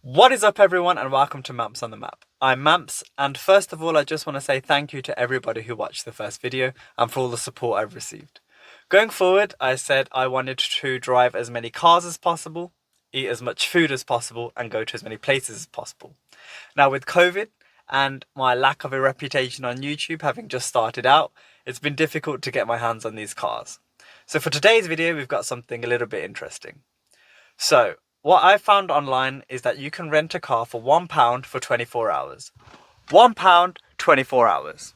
What is up everyone and welcome to Mamps on the Map. I'm Mamps and first of all I just want to say thank you to everybody who watched the first video and for all the support I've received. Going forward, I said I wanted to drive as many cars as possible, eat as much food as possible and go to as many places as possible. Now with COVID and my lack of a reputation on YouTube having just started out, it's been difficult to get my hands on these cars. So for today's video we've got something a little bit interesting. So what I found online is that you can rent a car for £1 for 24 hours. £1, 24 hours.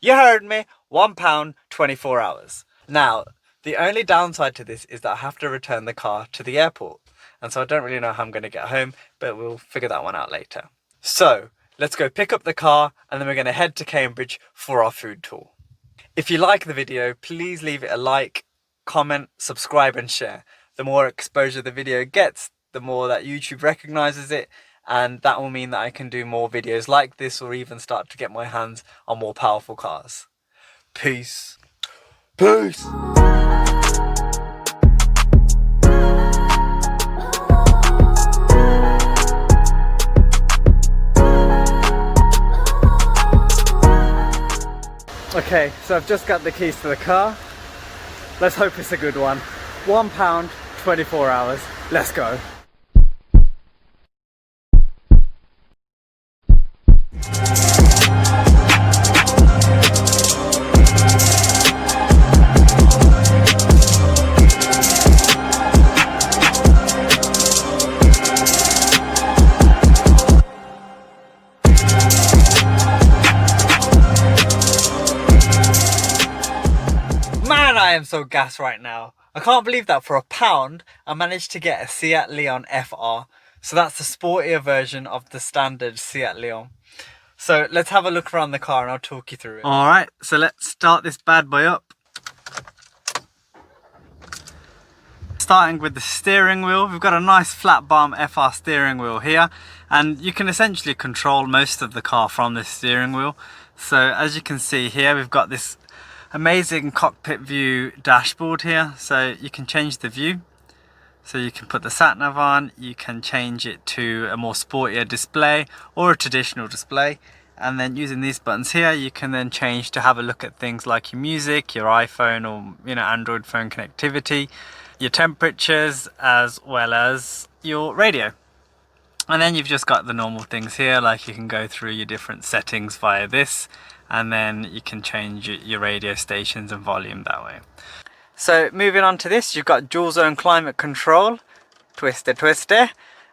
You heard me, £1, 24 hours. Now, the only downside to this is that I have to return the car to the airport. And so I don't really know how I'm going to get home, but we'll figure that one out later. So, let's go pick up the car and then we're going to head to Cambridge for our food tour. If you like the video, please leave it a like, comment, subscribe and share. The more exposure the video gets, the more that YouTube recognizes it, and that will mean that I can do more videos like this or even start to get my hands on more powerful cars. Peace. Peace. Okay, so I've just got the keys to the car. Let's hope it's a good one. £1, 24 hours. Let's go. Man, I am so gassed right now. I can't believe that for £1 I managed to get a Seat Leon FR. So that's the sportier version of the standard Seat Leon. So let's have a look around the car and I'll talk you through it. Alright, so let's start this bad boy up. Starting with the steering wheel, we've got a nice flat bottom FR steering wheel here, and you can essentially control most of the car from this steering wheel. So as you can see here, we've got this amazing cockpit view dashboard here, so you can change the view. So you can put the sat nav on, you can change it to a more sportier display or a traditional display, and then using these buttons here you can then change to have a look at things like your music, your iPhone or Android phone connectivity, your temperatures as well as your radio. And then you've just got the normal things here, like you can go through your different settings via this, and then you can change your radio stations and volume that way. So moving on to this, you've got dual zone climate control, twister,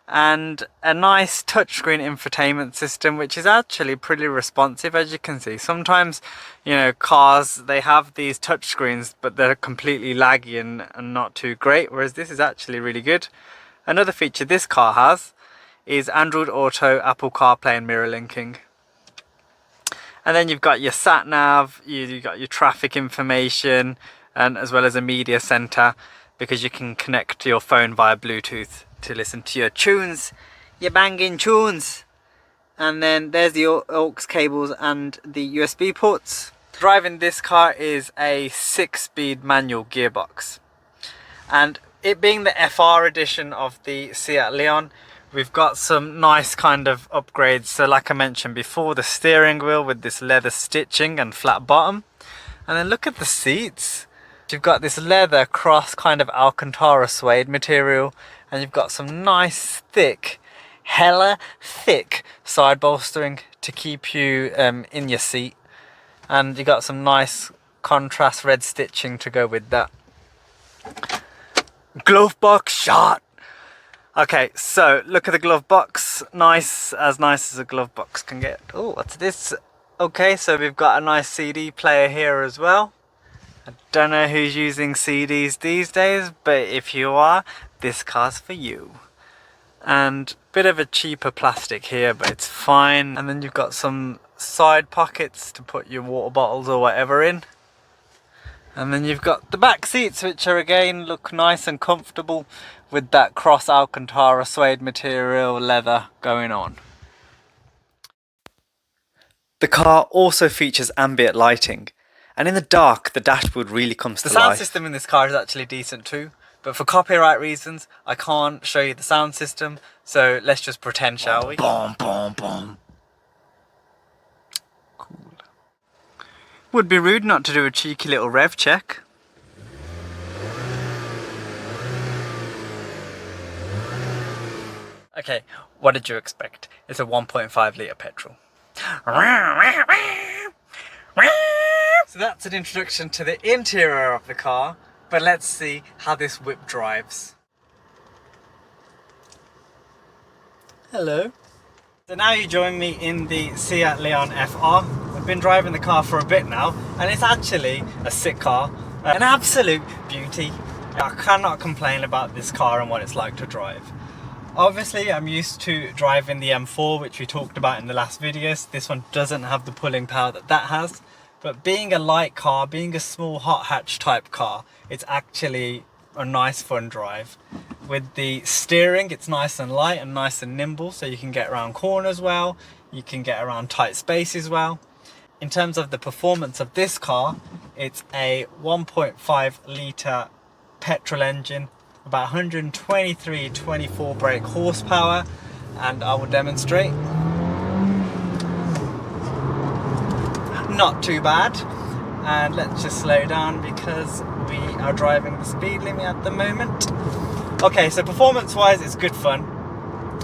and a nice touchscreen infotainment system, which is actually pretty responsive, as you can see. Sometimes, cars, they have these touchscreens, but they're completely laggy and not too great, whereas this is actually really good. Another feature this car has is Android Auto, Apple CarPlay and mirror linking. And then you've got your sat nav, you've got your traffic information, and as well as a media center, because you can connect to your phone via Bluetooth to listen to your tunes, your banging tunes. And then there's the aux cables and the USB ports. Driving this car is a 6-speed manual gearbox, and it being the FR edition of the Seat Leon, we've got some nice kind of upgrades. So like I mentioned before, the steering wheel with this leather stitching and flat bottom, and then look at the seats. You've got this leather cross kind of Alcantara suede material, and you've got some nice thick, hella thick side bolstering to keep you in your seat, and you got some nice contrast red stitching to go with that. Glove box shot. Okay, so look at the glove box. Nice as a glove box can get. Oh, what's this? Okay, so we've got a nice CD player here as well. I don't know who's using CDs these days, but if you are, this car's for you. And bit of a cheaper plastic here, but it's fine. And then you've got some side pockets to put your water bottles or whatever in. And then you've got the back seats, which are again look nice and comfortable with that cross Alcantara suede material leather going on. The car also features ambient lighting, and in the dark the dashboard really comes to life. The sound system in this car is actually decent too. but for copyright reasons I can't show you the sound system, so let's just pretend, shall we? Boom, boom, boom. Cool. Would be rude not to do a cheeky little rev check. Okay, what did you expect? It's a 1.5 litre petrol. So that's an introduction to the interior of the car, but let's see how this whip drives. Hello. So now you join me in the Seat Leon FR. I've been driving the car for a bit now, and it's actually a sick car, an absolute beauty. I cannot complain about this car and what it's like to drive. Obviously I'm used to driving the M4, which we talked about in the last videos. This one doesn't have the pulling power that that has, but being a light car, being a small hot hatch type car, it's actually a nice fun drive. With the steering, it's nice and light and nice and nimble, so you can get around corners well, you can get around tight spaces well. In terms of the performance of this car, it's a 1.5 litre petrol engine, about 123-24 brake horsepower, and I will demonstrate. Not too bad. And let's just slow down because we are driving the speed limit at the moment. Okay, so performance wise it's good fun.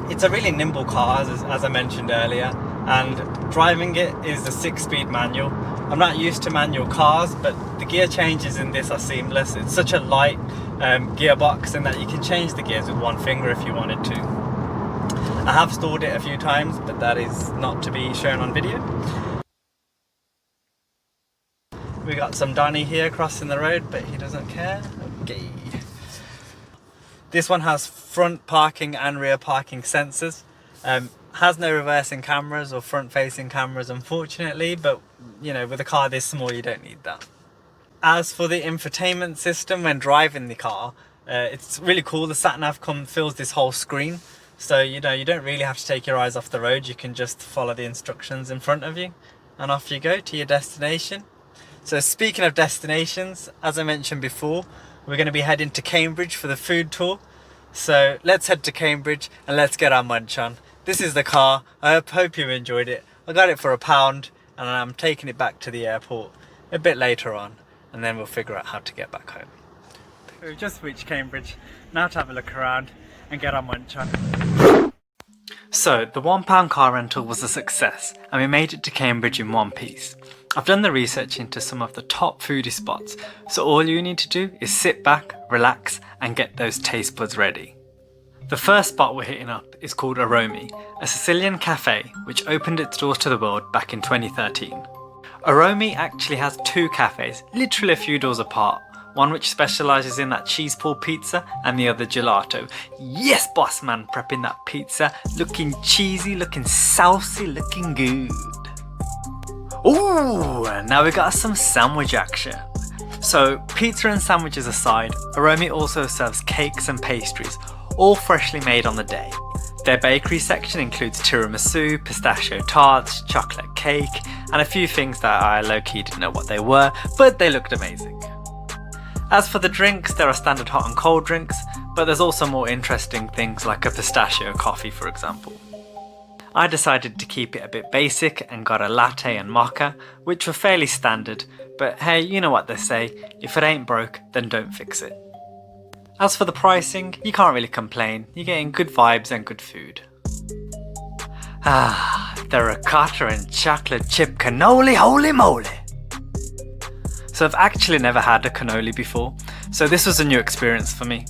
It's a really nimble car, as I mentioned earlier, and driving it is a 6-speed manual. I'm not used to manual cars, but the gear changes in this are seamless. It's such a light gearbox, and that you can change the gears with one finger if you wanted to. I have stalled it a few times, but that is not to be shown on video. We got some Donny here crossing the road, but he doesn't care. Okay. This one has front parking and rear parking sensors. Has no reversing cameras or front facing cameras, unfortunately, but you know, with a car this small you don't need that. As for the infotainment system when driving the car, it's really cool. The sat-nav fills this whole screen, so you know, you don't really have to take your eyes off the road. You can just follow the instructions in front of you and off you go to your destination. So speaking of destinations, as I mentioned before, we're going to be heading to Cambridge for the food tour. So let's head to Cambridge and let's get our munch on. This is the car. I hope you enjoyed it. I got it for £1 and I'm taking it back to the airport a bit later on, and then we'll figure out how to get back home. We've just reached Cambridge. Now to have a look around and get our munch on. So the £1 car rental was a success and we made it to Cambridge in one piece. I've done the research into some of the top foodie spots, so all you need to do is sit back, relax and get those taste buds ready. The first spot we're hitting up is called Aromi, a Sicilian cafe which opened its doors to the world back in 2013. Aromi actually has 2 cafes, literally a few doors apart, one which specialises in that cheese pull pizza and the other gelato. Yes boss man, prepping that pizza, looking cheesy, looking saucy, looking good. Ooh, now we got some sandwich action. So pizza and sandwiches aside, Aromi also serves cakes and pastries, all freshly made on the day. Their bakery section includes tiramisu, pistachio tarts, chocolate cake, and a few things that I low-key didn't know what they were, but they looked amazing. As for the drinks, there are standard hot and cold drinks, but there's also more interesting things like a pistachio coffee, for example. I decided to keep it a bit basic and got a latte and mocha, which were fairly standard, but hey, you know what they say, if it ain't broke, then don't fix it. As for the pricing, you can't really complain, you're getting good vibes and good food. The ricotta and chocolate chip cannoli, holy moly! So I've actually never had a cannoli before, so this was a new experience for me.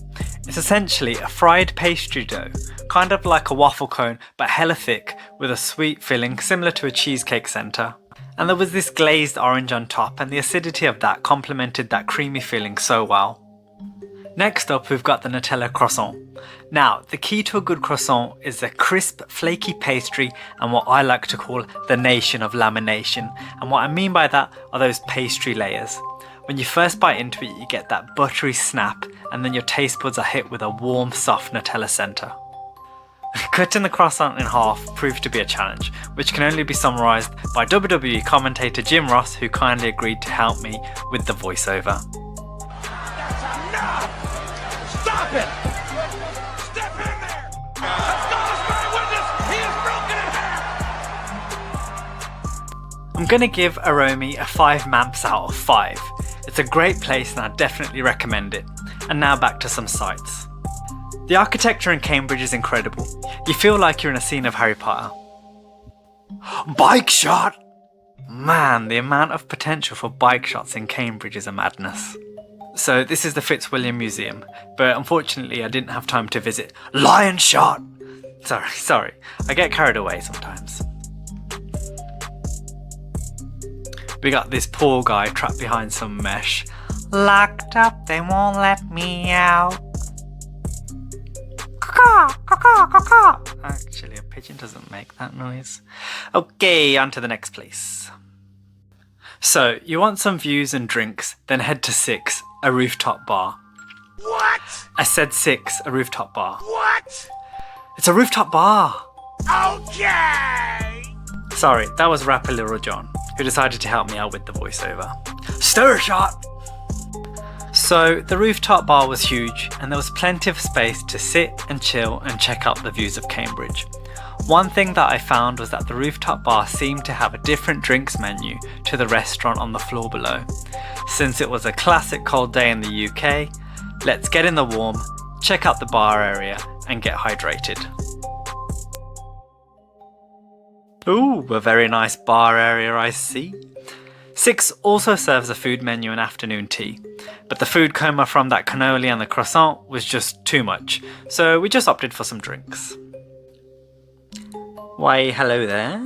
It's essentially a fried pastry dough, kind of like a waffle cone but hella thick with a sweet filling similar to a cheesecake centre. And there was this glazed orange on top, and the acidity of that complemented that creamy filling so well. Next up we've got the Nutella croissant. Now the key to a good croissant is the crisp flaky pastry and what I like to call the nation of lamination, and what I mean by that are those pastry layers. When you first bite into it you get that buttery snap, and then your taste buds are hit with a warm soft Nutella centre. Cutting the croissant in half proved to be a challenge, which can only be summarised by WWE commentator Jim Ross, who kindly agreed to help me with the voiceover. in! Step in there! Let's go, let's bear witness! He is broken in half! I'm gonna give Aromi a 5 maps out of 5. It's a great place and I definitely recommend it. And now back to some sights. The architecture in Cambridge is incredible. You feel like you're in a scene of Harry Potter. Bike shot! Man, the amount of potential for bike shots in Cambridge is a madness. So this is the Fitzwilliam Museum, but unfortunately I didn't have time to visit Lion Shot! Sorry, I get carried away sometimes. We got this poor guy trapped behind some mesh. Locked up, they won't let me out. Caw, caw, caw, caw. Actually, a pigeon doesn't make that noise. Okay, on to the next place. So, you want some views and drinks, then head to 6, a rooftop bar. What? I said 6, a rooftop bar. What? It's a rooftop bar! Okay! Sorry, that was rapper Little John, who decided to help me out with the voiceover. Stir shot! So, the rooftop bar was huge, and there was plenty of space to sit and chill and check out the views of Cambridge. One thing that I found was that the rooftop bar seemed to have a different drinks menu to the restaurant on the floor below. Since it was a classic cold day in the UK, let's get in the warm, check out the bar area and get hydrated. Ooh, a very nice bar area I see. 6 also serves a food menu and afternoon tea, but the food coma from that cannoli and the croissant was just too much, so we just opted for some drinks. Why, hello there.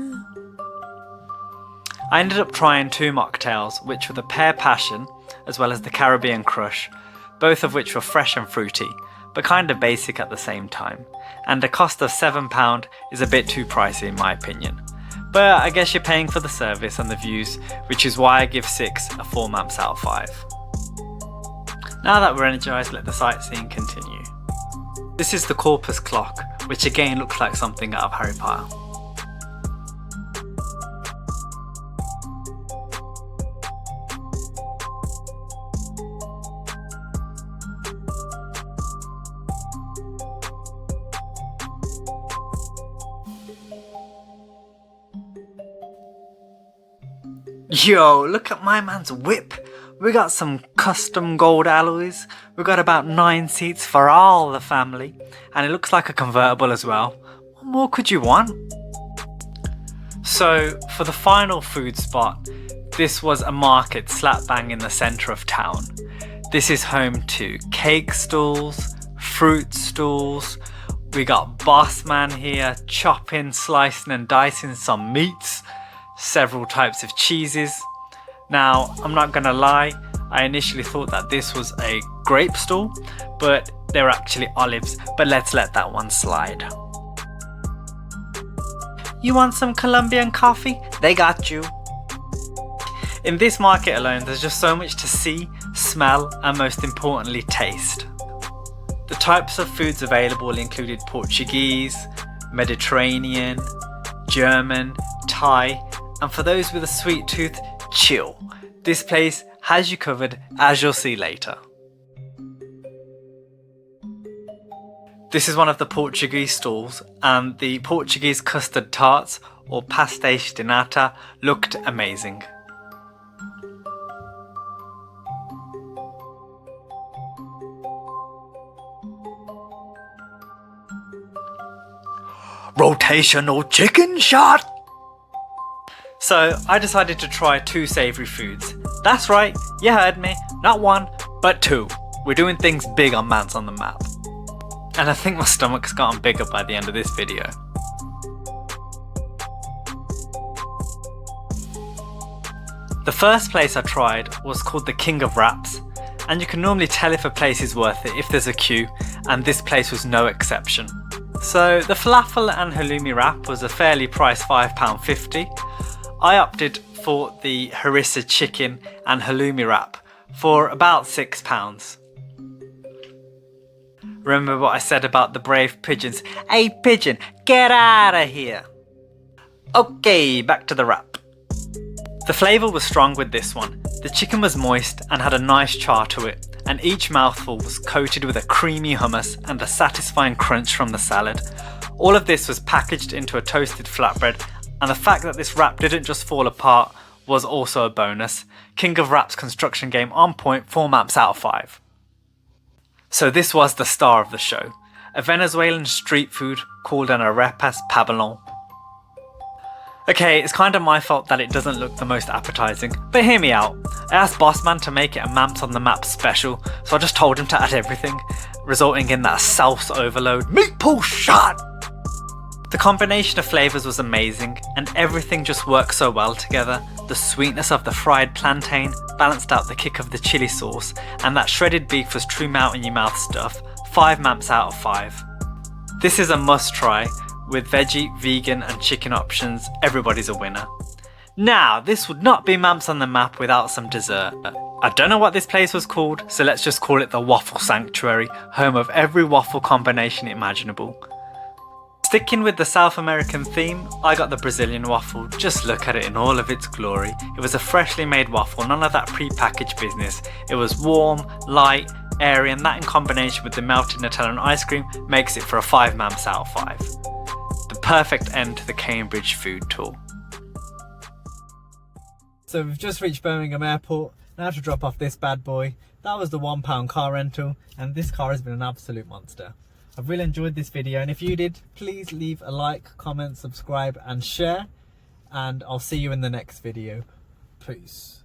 I ended up trying 2 mocktails, which were the Pear Passion as well as the Caribbean Crush, both of which were fresh and fruity, but kind of basic at the same time, and a cost of £7 is a bit too pricey in my opinion. But I guess you're paying for the service and the views, which is why I give 6 a 4 maps out of 5. Now that we're energised, let the sightseeing continue. This is the Corpus Clock, which again looks like something out of Harry Potter. Yo, look at my man's whip. We got some custom gold alloys. We got about 9 seats for all the family. And it looks like a convertible as well. What more could you want? So, for the final food spot, this was a market slap bang in the centre of town. This is home to cake stalls, fruit stalls. We got Boss Man here chopping, slicing and dicing some meats. Several types of cheeses. Now, I'm not gonna lie, I initially thought that this was a grape stall, but they were actually olives, but let's let that one slide. You want some Colombian coffee? They got you. In this market alone, there's just so much to see, smell, and most importantly, taste. The types of foods available included Portuguese, Mediterranean, German, Thai, and for those with a sweet tooth, chill. This place has you covered, as you'll see later. This is one of the Portuguese stalls, and the Portuguese custard tarts, or pastéis de nata, looked amazing. Rotational chicken shot! So I decided to try 2 savoury foods. That's right, you heard me, not 1, but 2. We're doing things big on Mans on the Map. And I think my stomach's gotten bigger by the end of this video. The first place I tried was called the King of Wraps, and you can normally tell if a place is worth it if there's a queue, and this place was no exception. So the falafel and halloumi wrap was a fairly priced £5.50. I opted for the harissa chicken and halloumi wrap for about £6. Remember what I said about the brave pigeons? Hey pigeon, get out of here! Okay, back to the wrap. The flavour was strong with this one. The chicken was moist and had a nice char to it. and each mouthful was coated with a creamy hummus and a satisfying crunch from the salad. All of this was packaged into a toasted flatbread, and the fact that this wrap didn't just fall apart was also a bonus. King of Wraps construction game on point, 4 maps out of 5. So this was the star of the show, a Venezuelan street food called an arepas pabellon. Okay, it's kind of my fault that it doesn't look the most appetizing, but hear me out. I asked Bossman to make it a Mamps on the Map special, so I just told him to add everything, resulting in that sauce overload. Meatball shot! The combination of flavours was amazing, and everything just worked so well together. The sweetness of the fried plantain balanced out the kick of the chilli sauce, and that shredded beef was true melt in your mouth stuff. 5 Mamps out of 5. This is a must try. With veggie, vegan and chicken options, everybody's a winner. Now, this would not be Mamps on the Map without some dessert. I don't know what this place was called, so let's just call it the Waffle Sanctuary, home of every waffle combination imaginable. Sticking with the South American theme, I got the Brazilian waffle. Just look at it in all of its glory. It was a freshly made waffle, none of that pre-packaged business. It was warm, light, airy, and that in combination with the melted Nutella and ice cream makes it for a 5 Mamps out of 5. The perfect end to the Cambridge food tour. So we've just reached Birmingham Airport. Now to drop off this bad boy. That was the £1 car rental, and this car has been an absolute monster. I've really enjoyed this video, and if you did, please leave a like, comment, subscribe and share, and I'll see you in the next video. Peace.